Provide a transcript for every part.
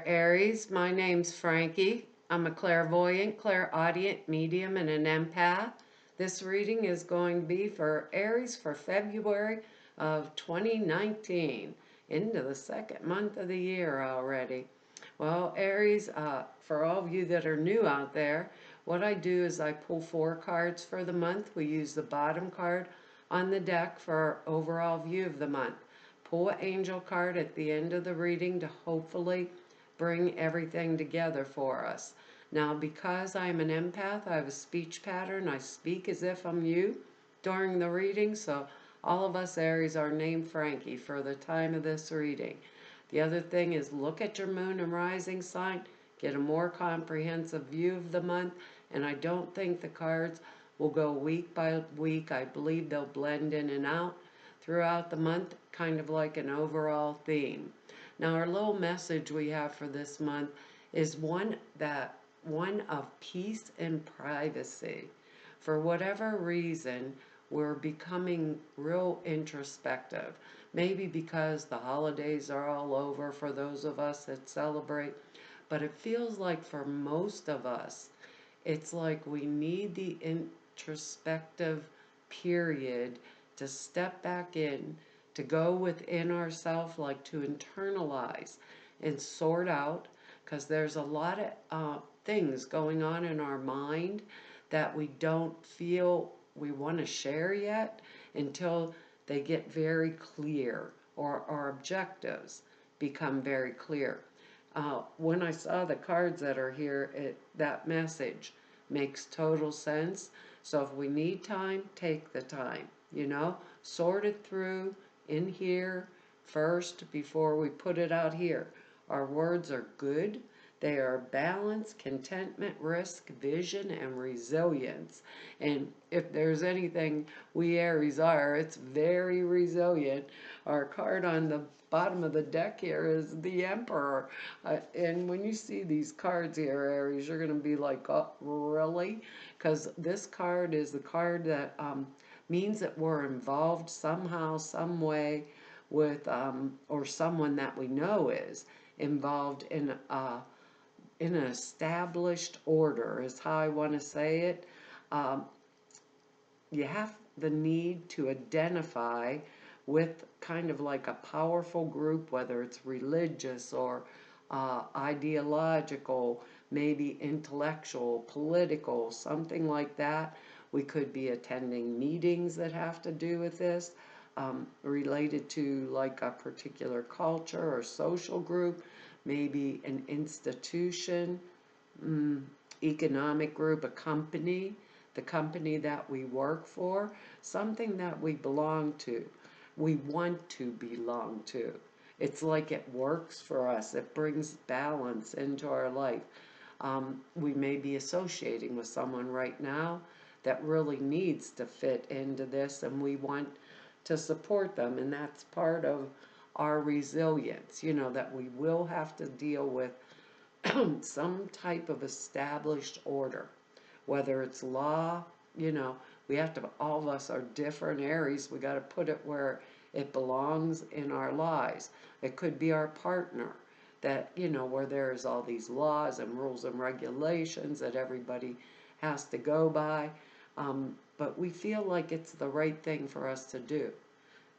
there, Aries. My name's Frankie. I'm a clairvoyant, clairaudient, medium, and an empath. This reading is going to be for Aries for February of 2019, into the second month of the year already. Well, Aries, for all of you that are new out there, what I do is I pull 4 cards for the month. We use the bottom card on the deck for our overall view of the month. Pull an angel card at the end of the reading to hopefully bring everything together for us. Now, because I'm an empath, I have a speech pattern. I speak as if I'm you during the reading, so all of us Aries are named Frankie for the time of this reading. The other thing is look at your moon and rising sign, get a more comprehensive view of the month, and I don't think the cards will go week by week. I believe they'll blend in and out throughout the month, kind of like an overall theme. Now, our little message we have for this month is one of peace and privacy. For whatever reason, we're becoming real introspective. Maybe because the holidays are all over for those of us that celebrate, but it feels like for most of us, it's like we need the introspective period to step back in, to go within ourselves, like to internalize and sort out, because there's a lot of things going on in our mind that we don't feel we want to share yet until they get very clear or our objectives become very clear. When I saw the cards that are here, that message makes total sense. So if we need time, take the time, sort it through in here first before we put it out here. Our words are good. They are balance, contentment, risk, vision, and resilience. And if there's anything we Aries are, it's very resilient. Our card on the bottom of the deck here is the Emperor. And when you see these cards here, Aries, you're going to be like, oh, really? Because this card is the card that means that we're involved somehow, some way with, or someone that we know is involved in an established order, is how I want to say it. Um, you have the need to identify with kind of like a powerful group, whether it's religious or ideological, maybe intellectual, political, something like that. We could be attending meetings that have to do with this, related to like a particular culture or social group, maybe an institution, mm, economic group, a company, the company that we work for, something that we belong to, we want to belong to. It's like it works for us. It brings balance into our life. We may be associating with someone right now that really needs to fit into this, and we want to support them, and that's part of our resilience, that we will have to deal with some type of established order, whether it's law, we have to, all of us are different Aries, we got to put it where it belongs in our lives. It could be our partner, that, where there's all these laws and rules and regulations that everybody has to go by. But we feel like it's the right thing for us to do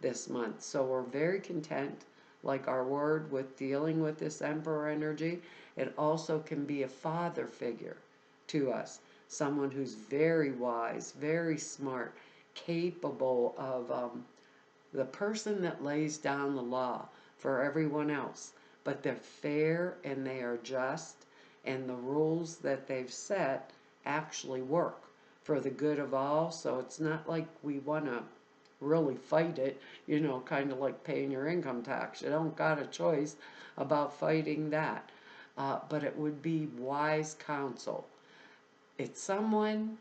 this month. So we're very content, like our word, with dealing with this Emperor energy. It also can be a father figure to us, someone who's very wise, very smart, capable of the person that lays down the law for everyone else. But they're fair and they are just, and the rules that they've set actually work for the good of all. So it's not like we want to really fight it, kind of like paying your income tax. You don't got a choice about fighting that. But it would be wise counsel. It's someone,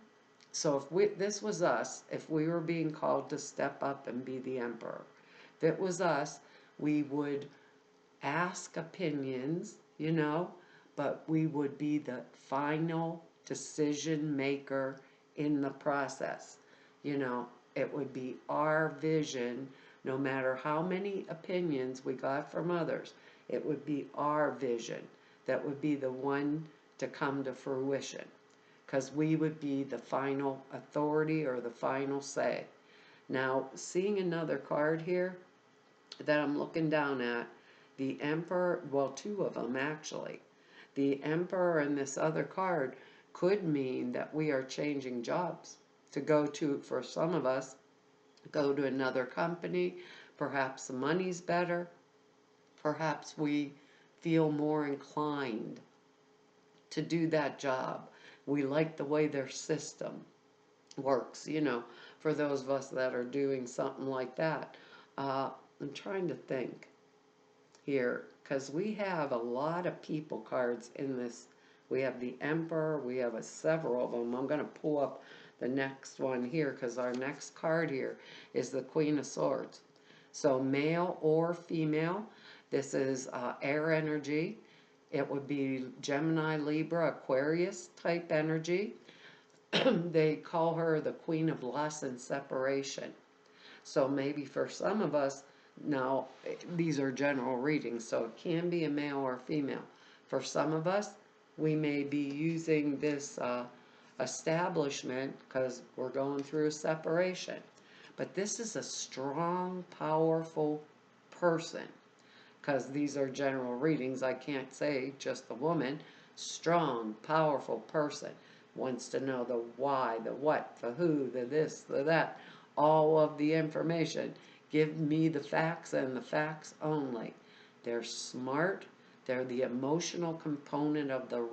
so this was us, if we were being called to step up and be the Emperor, if it was us, we would ask opinions, but we would be the final decision maker in the process. It would be our vision, no matter how many opinions we got from others. It would be our vision that would be the one to come to fruition, because we would be the final authority or the final say. Now, seeing another card here that I'm looking down at, the Emperor, well, two of them actually. The Emperor and this other card could mean that we are changing jobs to go to, for some of us, go to another company. Perhaps the money's better. Perhaps we feel more inclined to do that job. We like the way their system works, for those of us that are doing something like that. I'm trying to think here, because we have a lot of people cards in this. We have the Emperor, we have several of them. I'm going to pull up the next one here, because our next card here is the Queen of Swords. So male or female, this is air energy. It would be Gemini, Libra, Aquarius type energy. They call her the Queen of Loss and Separation. So maybe for some of us, now these are general readings, so it can be a male or female. For some of us, we may be using this establishment because we're going through a separation. But this is a strong, powerful person, because these are general readings. I can't say just the woman. Strong, powerful person wants to know the why, the what, the who, the this, the that, all of the information. Give me the facts and the facts only. They're smart. They're the emotional component of the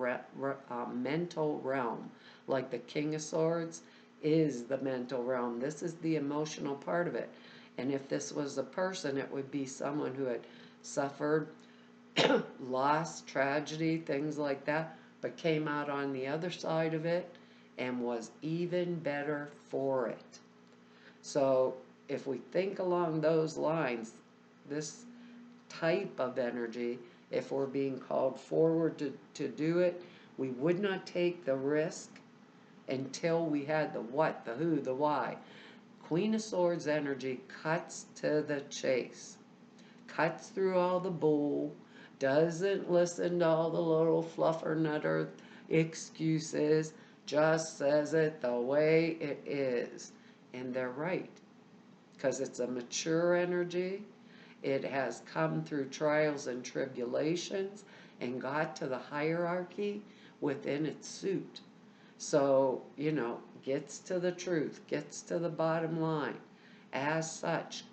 mental realm. Like the King of Swords is the mental realm. This is the emotional part of it. And if this was a person, it would be someone who had suffered loss, tragedy, things like that, but came out on the other side of it and was even better for it. So if we think along those lines, this type of energy, if we're being called forward to do it, we would not take the risk until we had the what, the who, the why. Queen of Swords energy cuts to the chase, cuts through all the bull, doesn't listen to all the little fluffer nutter excuses, just says it the way it is. And they're right, because it's a mature energy. It has come through trials and tribulations and got to the hierarchy within its suit. So, gets to the truth, gets to the bottom line. As such,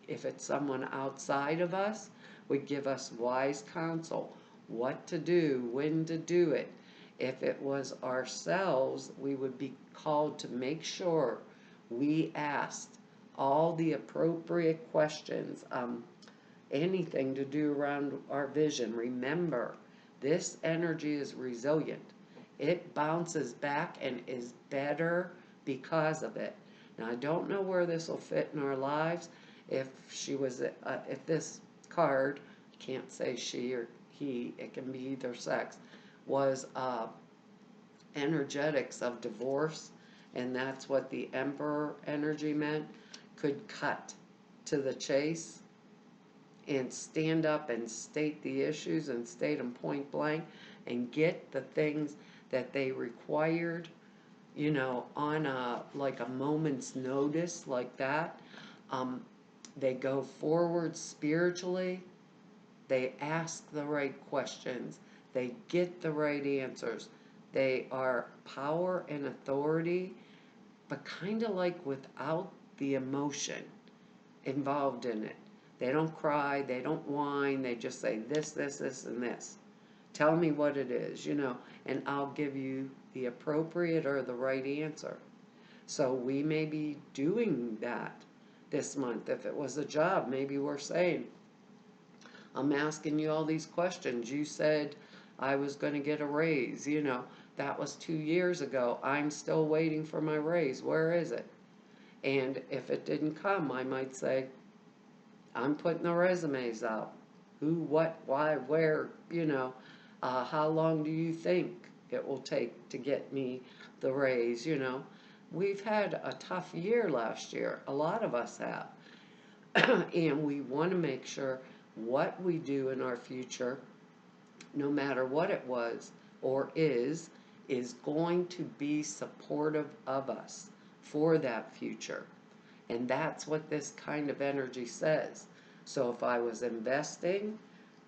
if it's someone outside of us, would give us wise counsel, what to do, when to do it. If it was ourselves, we would be called to make sure we asked all the appropriate questions, anything to do around our vision. Remember, this energy is resilient. It bounces back and is better because of it. Now, I don't know where this will fit in our lives. If this card, can't say she or he, it can be either sex, was energetics of divorce, and that's what the Emperor energy meant, could cut to the chase and stand up and state the issues and state them point blank and get the things that they required, on like a moment's notice like that. They go forward spiritually. They ask the right questions. They get the right answers. They are power and authority, but kind of like without the emotion involved in it. They don't cry, they don't whine, they just say this, this, this, and this. Tell me what it is, and I'll give you the appropriate or the right answer. So we may be doing that this month. If it was a job, maybe we're saying, I'm asking you all these questions. You said I was going to get a raise, that was 2 years ago. I'm still waiting for my raise. Where is it? And if it didn't come, I might say, I'm putting the resumes out. Who, what, why, where, how long do you think it will take to get me the raise, We've had a tough year last year. A lot of us have. And we want to make sure what we do in our future no matter what it was or is going to be supportive of us for that future. And that's what this kind of energy says. So if I was investing,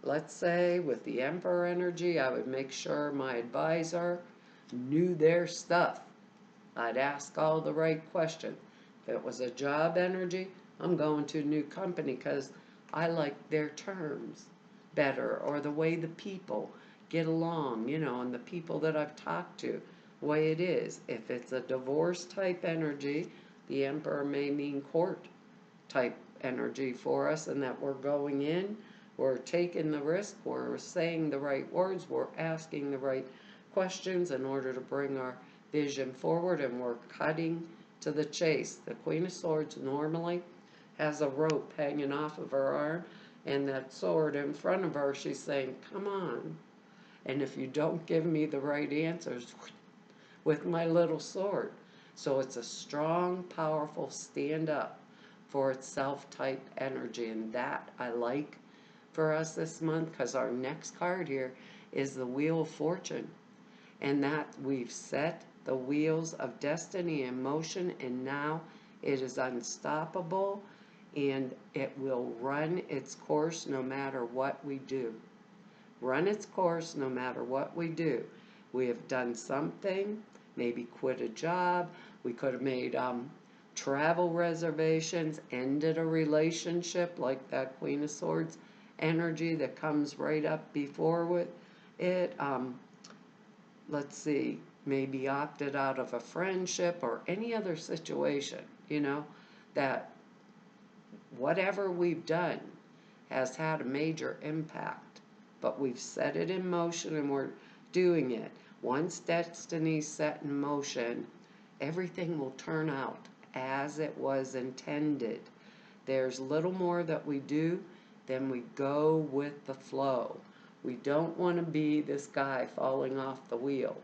let's say with the Emperor energy, I would make sure my advisor knew their stuff. I'd ask all the right questions. If it was a job energy, I'm going to a new company because I like their terms better, or the way the people get along, and the people that I've talked to, the way it is. If it's a divorce type energy, the Emperor may mean court type energy for us, and that we're going in, we're taking the risk, we're saying the right words, we're asking the right questions in order to bring our vision forward, and we're cutting to the chase. The Queen of Swords normally has a rope hanging off of her arm, and that sword in front of her, she's saying, come on. And if you don't give me the right answers, with my little sword. So it's a strong, powerful stand up for itself type energy. And that I like for us this month, because our next card here is the Wheel of Fortune. And that we've set the wheels of destiny in motion, and now it is unstoppable, and it will run its course no matter what we do. Run its course no matter what we do. We have done something, maybe quit a job, we could have made travel reservations, ended a relationship like that Queen of Swords energy that comes right up before with it. Let's see, maybe opted out of a friendship or any other situation, that whatever we've done has had a major impact, but we've set it in motion and we're doing it. Once destiny's set in motion, everything will turn out as it was intended. There's little more that we do than we go with the flow. We don't want to be this guy falling off the wheel.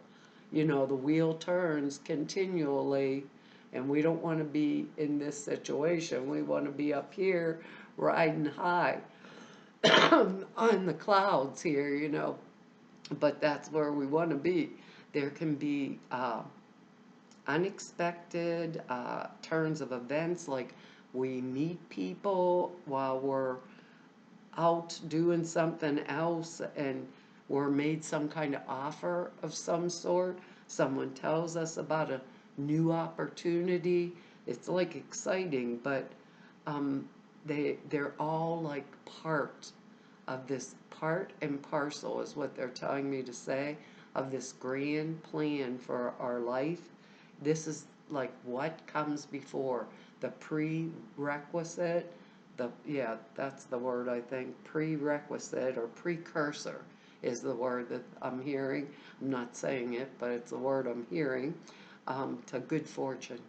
The wheel turns continually, and we don't want to be in this situation. We want to be up here riding high on the clouds here. But that's where we want to be. There can be unexpected turns of events, like we meet people while we're out doing something else, and we're made some kind of offer of some sort. Someone tells us about a new opportunity. It's like exciting, but they're all like part of this, part and parcel is what they're telling me to say, of this grand plan for our life. This is like what comes before, the prerequisite, that's the word, I think. Prerequisite or precursor is the word that I'm hearing. I'm not saying it, but it's the word I'm hearing, to good fortune.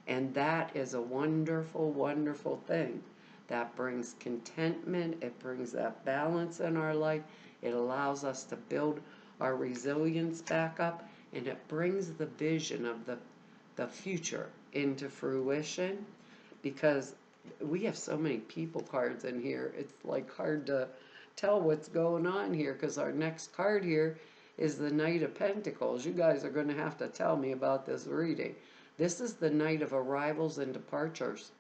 And that is a wonderful, wonderful thing. That brings contentment. It brings that balance in our life. It allows us to build our resilience back up. And it brings the vision of the future into fruition, because we have so many people cards in here. It's like hard to tell what's going on here, because our next card here is the Knight of Pentacles. You guys are going to have to tell me about this reading. This is the Knight of Arrivals and Departures.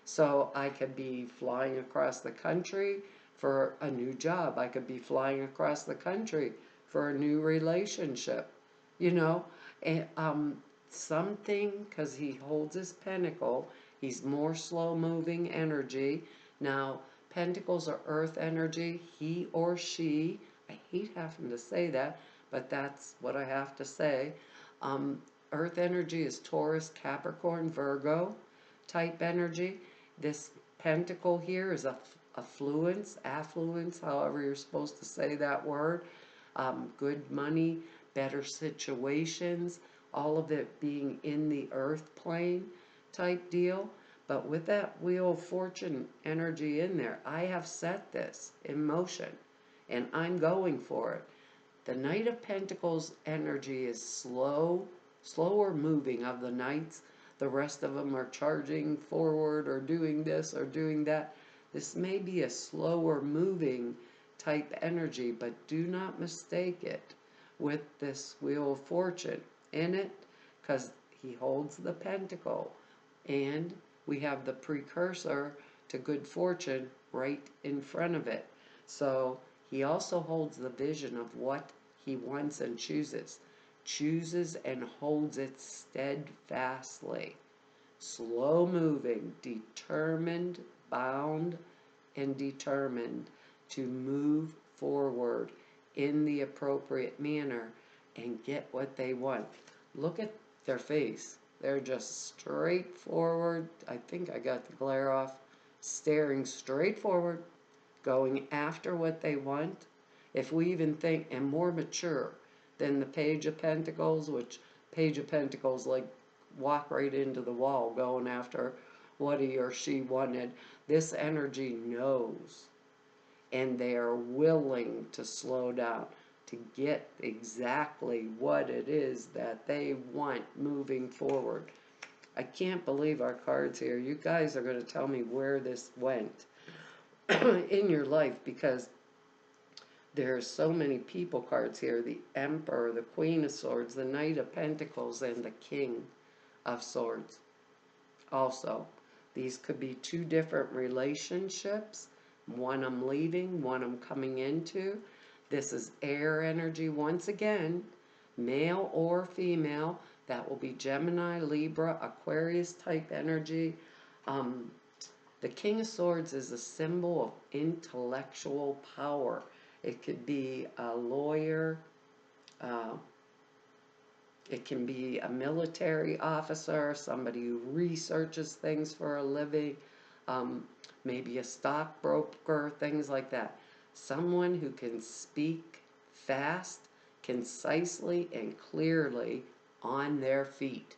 So I could be flying across the country for a new job. I could be flying across the country for a new relationship, and something, because he holds his pentacle. He's more slow-moving energy. Now, pentacles are earth energy. He or she, I hate having to say that, but that's what I have to say. Earth energy is Taurus, Capricorn, Virgo type energy. This pentacle here is affluence, however you're supposed to say that word. Good money, better situations, all of it being in the earth plane type deal. But with that Wheel of Fortune energy in there, I have set this in motion, and I'm going for it. The Knight of Pentacles energy is slower moving of the knights. The rest of them are charging forward or doing this or doing that. This may be a slower moving type energy, but do not mistake it with this Wheel of Fortune in it, because he holds the pentacle, and we have the precursor to good fortune right in front of it. So he also holds the vision of what he wants and chooses and holds it steadfastly, slow moving, determined, bound, and determined to move forward in the appropriate manner and get what they want. Look at their face. They're just straightforward. I think I got the glare off. Staring straight forward, going after what they want. If we even think, and more mature than the Page of Pentacles, which Page of Pentacles like walk right into the wall going after what he or she wanted. This energy knows, and they are willing to slow down to get exactly what it is that they want moving forward. I can't believe our cards here. You guys are going to tell me where this went in your life, because there are so many people cards here. The Emperor, the Queen of Swords, the Knight of Pentacles, and the King of Swords. Also, these could be two different relationships. One I'm leaving, one I'm coming into. This is air energy once again, male or female. That will be Gemini, Libra, Aquarius type energy. The King of Swords is a symbol of intellectual power. It could be a lawyer, it can be a military officer, somebody who researches things for a living, maybe a stockbroker, things like that. Someone who can speak fast, concisely, and clearly on their feet,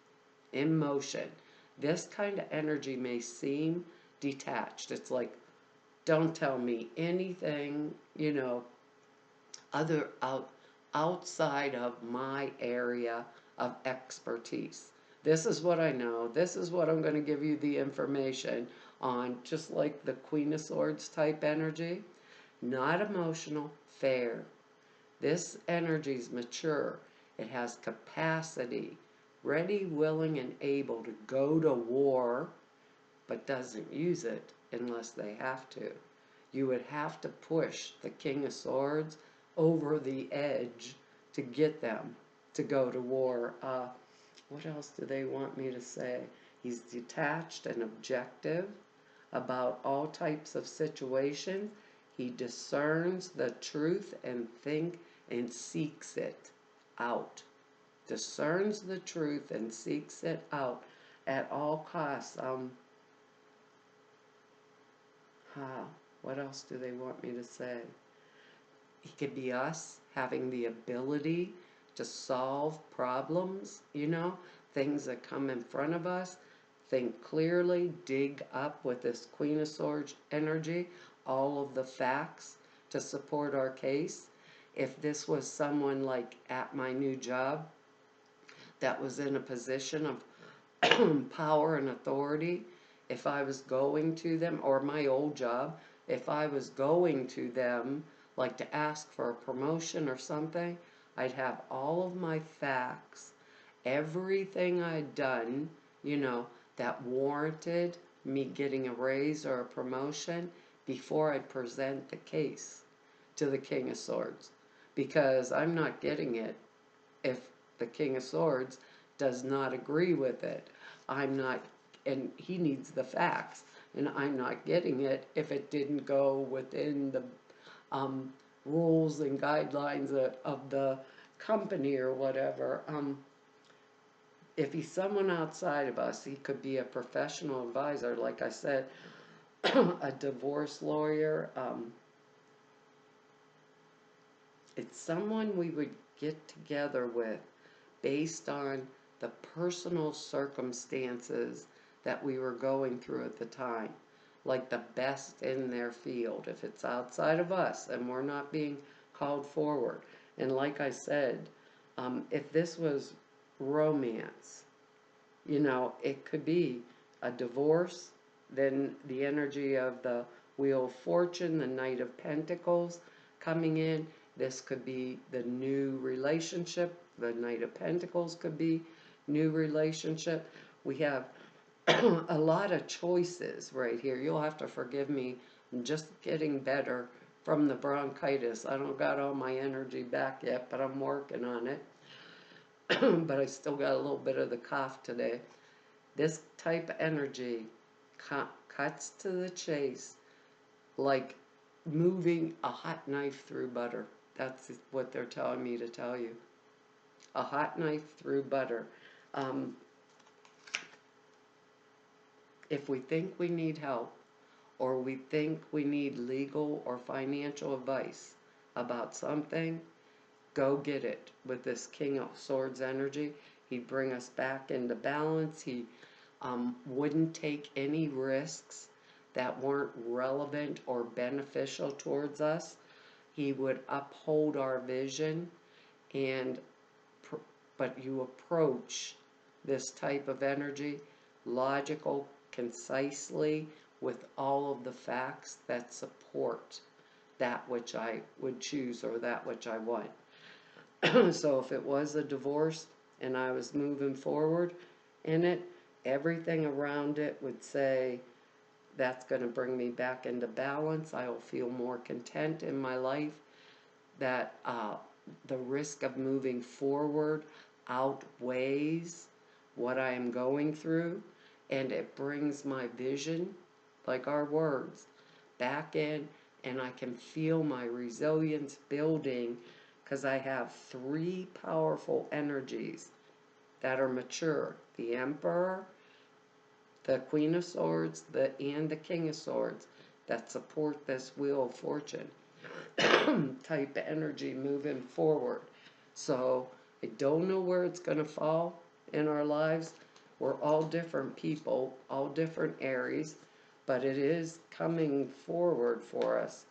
in motion. This kind of energy may seem detached. It's like, don't tell me anything, other outside of my area of expertise. This is what I know. This is what I'm going to give you the information on, just like the Queen of Swords type energy. Not emotional, fair. This energy is mature. It has capacity, ready, willing, and able to go to war, but doesn't use it unless they have to. You would have to push the King of Swords over the edge to get them to go to war. What else do they want me to say? He's detached and objective about all types of situations. He discerns the truth and seeks it out. Discerns the truth and seeks it out at all costs. What else do they want me to say? It could be us having the ability to solve problems, things that come in front of us. Think clearly, dig up with this Queen of Swords energy, all of the facts to support our case. If this was someone like at my new job that was in a position of power and authority, if I was going to them, or my old job, if I was going to them, like to ask for a promotion or something, I'd have all of my facts, everything I'd done, that warranted me getting a raise or a promotion before I present the case to the King of Swords. Because I'm not getting it if the King of Swords does not agree with it. And he needs the facts, and I'm not getting it if it didn't go within the rules and guidelines of the company or whatever. If he's someone outside of us, he could be a professional advisor, like I said, a divorce lawyer. It's someone we would get together with based on the personal circumstances that we were going through at the time, like the best in their field. If it's outside of us and we're not being called forward, and like I said, if this was romance, it could be a divorce, then the energy of the Wheel of Fortune, the Knight of Pentacles, coming in. This could be the new relationship. The Knight of Pentacles could be new relationship. We have a lot of choices right here. You'll have to forgive me. I'm just getting better from the bronchitis. I don't got all my energy back yet, but I'm working on it. But I still got a little bit of the cough today. This type of energy cuts to the chase like moving a hot knife through butter. That's what they're telling me to tell you. A hot knife through butter. If we think we need help, or we think we need legal or financial advice about something, go get it. With this King of Swords energy, he'd bring us back into balance. He wouldn't take any risks that weren't relevant or beneficial towards us. He would uphold our vision, and but you approach this type of energy logical, concisely, with all of the facts that support that which I would choose or that which I want. So if it was a divorce and I was moving forward in it, everything around it would say that's going to bring me back into balance. I will feel more content in my life. That the risk of moving forward outweighs what I am going through, and it brings my vision, like our words, back in, and I can feel my resilience building because I have three powerful energies that are mature: the Emperor, the Queen of Swords, and the King of Swords, that support this Wheel of Fortune type of energy moving forward. So I don't know where it's going to fall in our lives. We're all different people, all different Aries, but it is coming forward for us.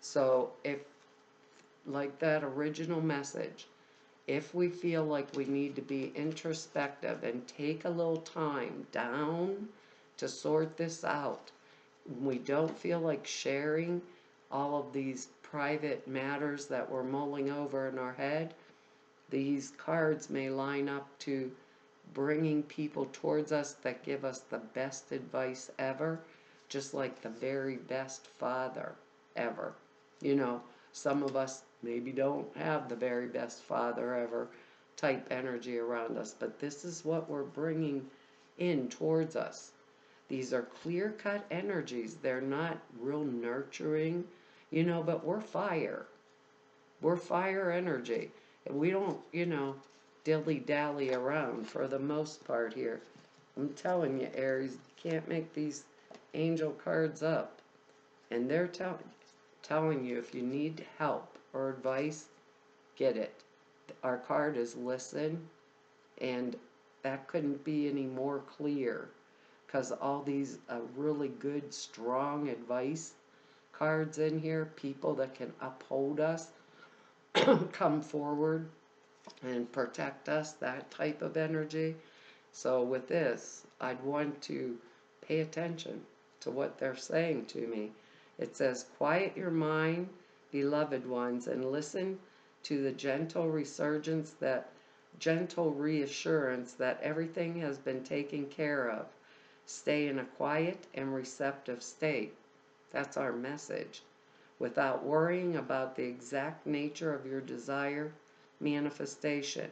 So if, like that original message, if we feel like we need to be introspective and take a little time down to sort this out, we don't feel like sharing all of these private matters that we're mulling over in our head, these cards may line up to bringing people towards us that give us the best advice ever, just like the very best father ever. You know, some of us maybe don't have the very best father ever type energy around us, but this is what we're bringing in towards us. These are clear-cut energies. They're not real nurturing, you know, but we're fire. We're fire energy. And we don't, you know, dilly-dally around for the most part here. I'm telling you, Aries, you can't make these angel cards up. And they're telling you if you need help or advice, get it. Our card is listen, and that couldn't be any more clear, because all these really good, strong advice cards in here, people that can uphold us, come forward and protect us, that type of energy. So with this, I'd want to pay attention to what they're saying to me. It says, quiet your mind, beloved ones, and listen to the gentle reassurance that everything has been taken care of. Stay in a quiet and receptive state. That's our message. Without worrying about the exact nature of your desire manifestation.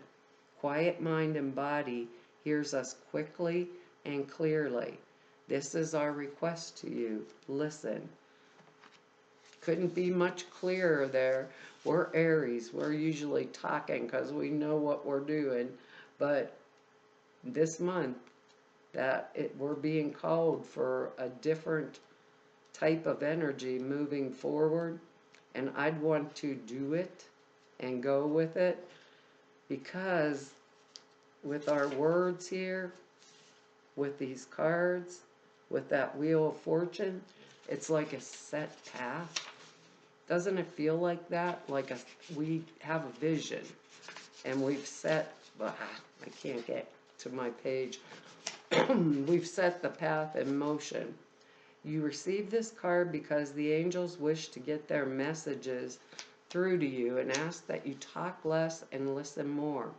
Quiet mind and body hears us quickly and clearly. This is our request to you. Listen. Couldn't be much clearer there. We're Aries. We're usually talking because we know what we're doing. But this month, we're being called for a different type of energy moving forward, and I'd want to do it and go with it, because with our words here, with these cards, with that Wheel of Fortune, it's like a set path. Doesn't it feel like that? Like we have a vision, and we've set, I can't get to my page, we've set the path in motion. You receive this card because the angels wish to get their messages through to you and ask that you talk less and listen more.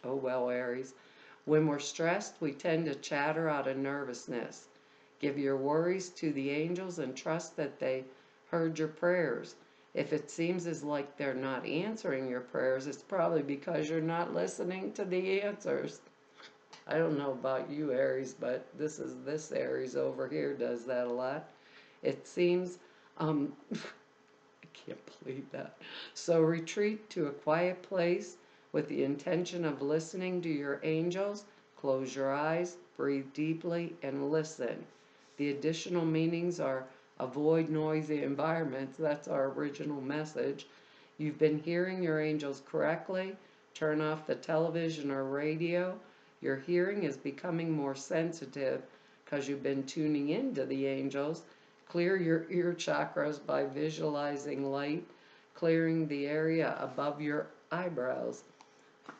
Oh well, Aries. When we're stressed, we tend to chatter out of nervousness. Give your worries to the angels and trust that they heard your prayers. If it seems as like they're not answering your prayers, it's probably because you're not listening to the answers. I don't know about you, Aries, but this Aries over here does that a lot. It seems, I can't believe that. So retreat to a quiet place with the intention of listening to your angels. Close your eyes, breathe deeply, and listen. The additional meanings are avoid noisy environments. That's our original message. You've been hearing your angels correctly. Turn off the television or radio. Your hearing is becoming more sensitive because you've been tuning into the angels. Clear your ear chakras by visualizing light, clearing the area above your eyebrows.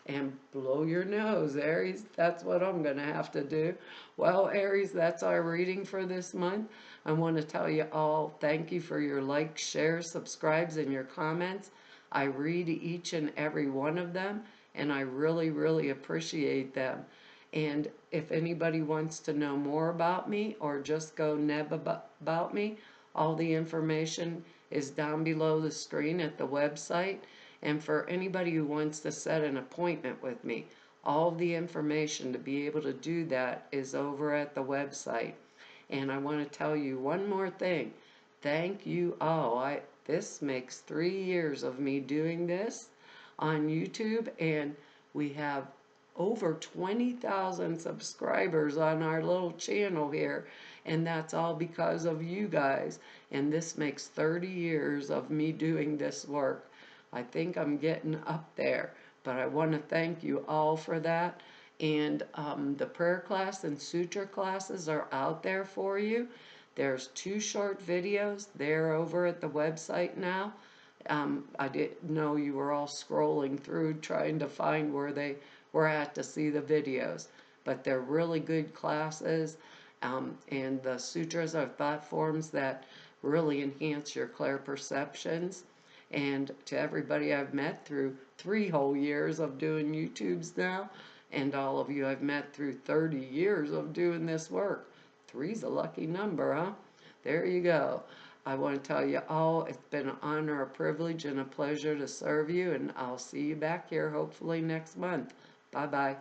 And blow your nose, Aries. That's what I'm going to have to do. Well, Aries, that's our reading for this month. I want to tell you all thank you for your likes, shares, subscribes, and your comments. I read each and every one of them, and I really, really appreciate them. And if anybody wants to know more about me or just go neb about me, all the information is down below the screen at the website. And for anybody who wants to set an appointment with me, all the information to be able to do that is over at the website. And I want to tell you one more thing. Thank you all. This makes 3 years of me doing this on YouTube, and we have over 20,000 subscribers on our little channel here, and that's all because of you guys. And this makes 30 years of me doing this work. I think I'm getting up there, but I want to thank you all for that. And the prayer class and sutra classes are out there for you. There's 2 short videos. They're over at the website now. I didn't know you were all scrolling through trying to find where they were at to see the videos, but they're really good classes. And the sutras are thought forms that really enhance your clairperceptions. And to everybody I've met through 3 whole years of doing YouTubes now, and all of you I've met through 30 years of doing this work. 3's a lucky number, huh? There you go. I want to tell you all, it's been an honor, a privilege, and a pleasure to serve you, and I'll see you back here hopefully next month. Bye-bye.